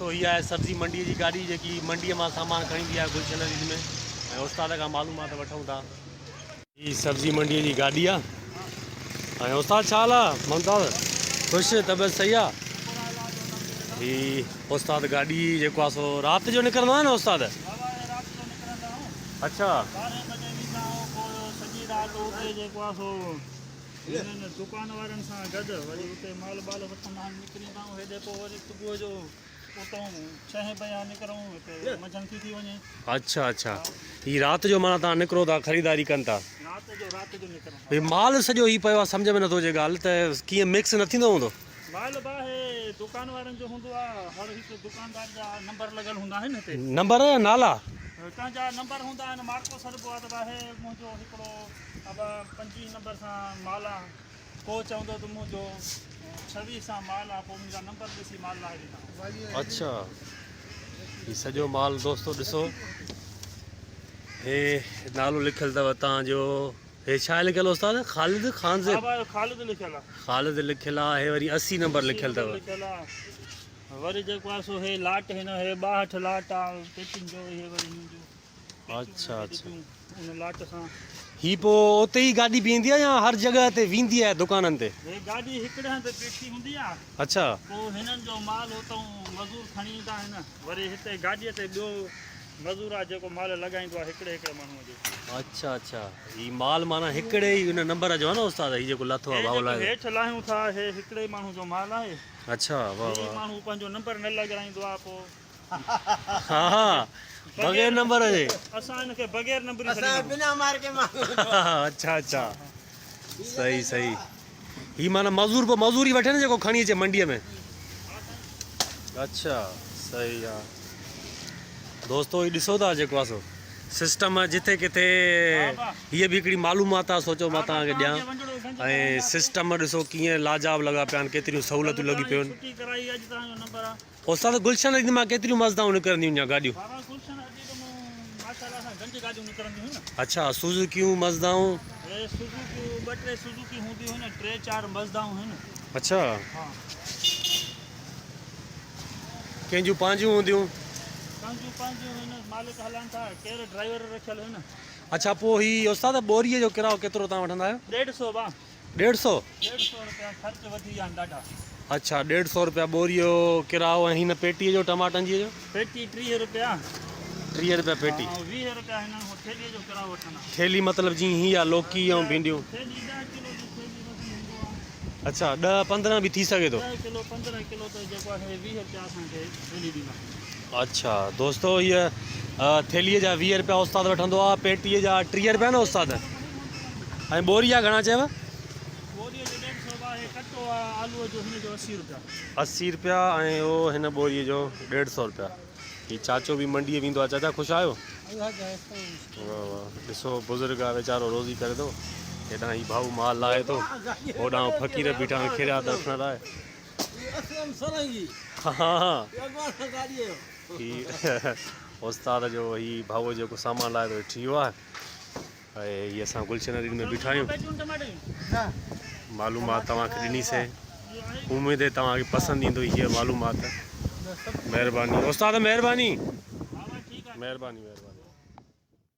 दोस्तों ये है सब्जी मंडी की गाड़ी जी मंडी में सामान खड़ी है गुलशन ईद में उस्ताद का मालूमात वठूं था। ये सब्जी मंडी की गाड़ी है। उस्ताद छा हाल आहे? मुमताज़ खुश तबियत सही है? ही उस्ताद गाड़ी जो सो रात जो निकरंदो है ना उस्ताद? अच्छा दुकान वारनि सां गॾु वरी उते माल बाल वठंदा आहिनि निकिरींदा आहियूं हेॾे पोइ वरी सुबुह जो उतां 6 बजे निकिरूं हिते मंझंदि थी वञे। अच्छा अच्छा ही रात जो माना तव्हां निकिरो था ख़रीदारी कनि था? रात जो निकिरूं। भई माल सॼो ही पियो आहे सम्झ में नथो अचे ॻाल्हि त कीअं मिक्स न थींदो हूंदो? माल बाहे दुकान वारनि जो हूंदो आहे हर हिकु दुकानदार जा नंबर लॻल हूंदा आहिनि हिते। नंबर नाला तव्हांजा नंबर हूंदा आहिनि मार्को सॾिबो आहे त बाहे मुंहिंजो हिकिड़ो अब 25 नंबर सां माल आहे को चवंदो त मुंहिंजो 26 सां माल आहे पोइ मुंहिंजा नंबर ॾिसी माल लाहे ॾींदा। अच्छा ही सॼो माल दोस्तों ॾिसो हे नालो लिखियलु अथव तव्हांजो हे छा आहे लिखियलु उस्ताद? ख़ालिद ख़ान से ख़ालिद लिखियलु आहे। ख़ालिद लिखियलु आहे। हे वरी 80 नंबर लिखियलु अथव। वरी जेको आहे सो हे लाट हिन हे 62 लाट आहे पेटिंग जो हे वरी मुंहिंजो। अच्छा अच्छा उन लाट सां ही पोइ उते ई गाॾी बीहंदी आहे या हर जॻह ते वेंदी आहे दुकाननि ते? हे गाॾी हिकिड़े हंधि पेटी हूंदी आहे। अच्छा पोइ हिननि जो माल उतां मज़ूर खणी ईंदा आहिनि वरी हिते गाॾीअ ते ॿियो मज़ूर आहे जेको माल लॻाईंदो आहे हिकिड़े माण्हूअ जो। अच्छा अच्छा ही माल माना हिकिड़े ई उन नंबर जो आहे न उस्ताद? ही जेको लथो आहे भाऊ लाइ हेठि लाहियूं था हे हिकिड़े माण्हू जो माल आहे। अच्छा वाह वाह माण्हू पंहिंजो नंबर न लॻाईंदो आहे पोइ हा हा बग़ैर नंबर जे असां हिनखे बग़ैर नंबर अच्छा अच्छा सही सही ही माना मज़ूरी वठे न जेको खणी अचे मंडीअ में। अच्छा सही आहे दोस्तों ही ॾिसो था जेको आहे सो सिस्टम जिथे किथे हीअ बि हिकिड़ी मालूमात आहे सोचो मां तव्हांखे ॾियां। ऐं सिस्टम ॾिसो कीअं लाजवाब लॻा पिया आहिनि केतिरियूं सहूलियतूं लॻी पियूं आहिनि। उस्ताद गुलशन ईद मां केतिरियूं मज़दाऊं निकिरंदियूं आहिनि गाॾियूं? अच्छा सुज़ुकियूं मज़दाऊं? सुज़ुकियूं 2-3 सुज़ुकी हूंदियूं आहिनि 3-4 मज़दाऊं आहिनि। अच्छा कंहिंजूं पंहिंजियूं हूंदियूं? पंहिंजियूं आहिनि मालिक हलाइनि था केरु ड्राइवर रखियलु आहिनि। अच्छा पोइ ही उस्ताद बोरीअ जो किरायो केतिरो तव्हां वठंदा आहियो? 150 बा 150 रुपया ख़र्च वधी विया आहिनि ॾाढा। अच्छा 150 रुपया बोरीअ जो किरायो। ऐं हिन पेटीअ जो टमाटनि जी जो? पेटी 30 रुपया। 30 रुपया पेटी? 20 रुपया हिन थेलीअ जो किरायो वठंदा। थेली मतिलबु जीअं ही आहे लौकी ऐं भिंडियूं? थेली 10 किलो जी थेली हूंदो आहे। अच्छा 10-15 भी थी सके तो? 10 किलो 15 किलो तो जेको आहे 20 रुपया असांखे थेली ॾींदा। अच्छा दोस्तों ये थेलीअ जा 20 रुपया उस्ताद वठंदो आहे। पेटीअ जा 30 रुपया न उस्ताद? ऐं बोरीअ घणा चयव? बोरीअ जो 150 आहे कटो आहे आलूअ जो हिन जो 80 रुपया। 80 रुपया ऐं उहो हिन बोरीअ जो 150 रुपया। ही चाचो भी मंडी वेंदो आहे। चाचा ख़ुशि आहियो? वाह वाह ॾिसो बुज़ुर्ग आहे वीचारो रोज़ी करे थो। हेॾां ही भाऊ माल लाहे थो होॾां फ़क़ीर बीठा आहिनि खीरा दर्शन लाइ। हाँ ही उस्ताद जो ही भाऊ जेको सामान लाहे थो वेठी वियो आहे। ऐं हीअ असां गुलशन ईद में बीठा आहियूं। मालूमात तव्हांखे ॾिनीसीं। उमेद है तव्हांखे पसंदि ईंदो हीअ मालूमात। महिरबानी उस्ताद महिरबानी महिरबानी महिरबानी।